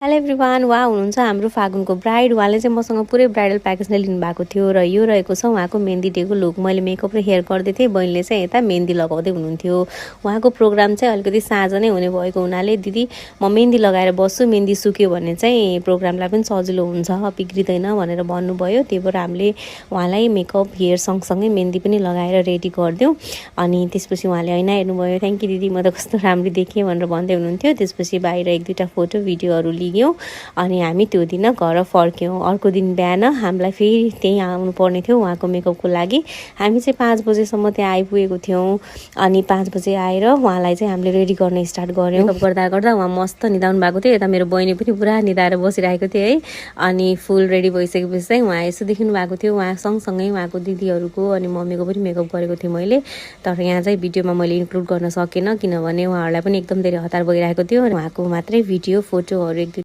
Hello everyone उहाँ हुनुहुन्छ हाम्रो फागुनको ब्राइड। उहाँले चाहिँ मसँग पुरै ब्राइडल प्याकेज नै लिनुभएको थियो र यो रहेको छ उहाँको मेहन्दी डेको लुक। मैले मेकअप र हेयर गर्दै थिएँ, बहिनीले चाहिँ यता मेहन्दी लगाउँदै हुनुहुन्थ्यो। उहाँको प्रोग्राम चाहिँ अलिकति साँझ नै हुने भएको हुनाले दिदी म मेहन्दी लगाएर बस्छु, मेहन्दी सुक्यो भने चाहिँ प्रोग्रामलाई पनि सजिलो हुन्छ, बिग्रिँदैन भनेर भन्नुभयो। त्यही भएर हामीले उहाँलाई मेकअप हेयर सँगसँगै मेहन्दी पनि लगाएर रेडी गरिदिउँ। अनि त्यसपछि उहाँले ऐना हेर्नुभयो, थ्याङ्क यू दिदी, म त कस्तो राम्रो देखेँ भनेर भन्दै हुनुहुन्थ्यो। त्यसपछि बाहिर एक दुईवटा फोटो भिडियोहरू लियौँ अनि हामी त्यो दिन घर फर्क्यौँ। अर्को दिन बिहान हामीलाई फेरि त्यहीँ आउनुपर्ने थियो उहाँको मेकअपको लागि। हामी चाहिँ 5 बजेसम्म त्यहाँ आइपुगेको थियौँ। अनि 5 बजे आएर उहाँलाई चाहिँ हामीले रेडी गर्न स्टार्ट गऱ्यौँ। मेकअप गर्दा गर्दा उहाँ मस्त निदाउनु भएको थियो। यता मेरो बहिनी पनि पुरा निदाएर बसिरहेको थियो है। अनि फुल रेडी भइसकेपछि चाहिँ उहाँ यसो देखिनु भएको थियो। उहाँ सँगसँगै उहाँको दिदीहरूको अनि मम्मीको पनि मेकअप गरेको थिएँ मैले। तर यहाँ चाहिँ भिडियोमा मैले इन्क्लुड गर्न सकेन किनभने उहाँहरूलाई पनि एकदम धेरै हतार भइरहेको थियो। उहाँको मात्रै भिडियो फोटोहरू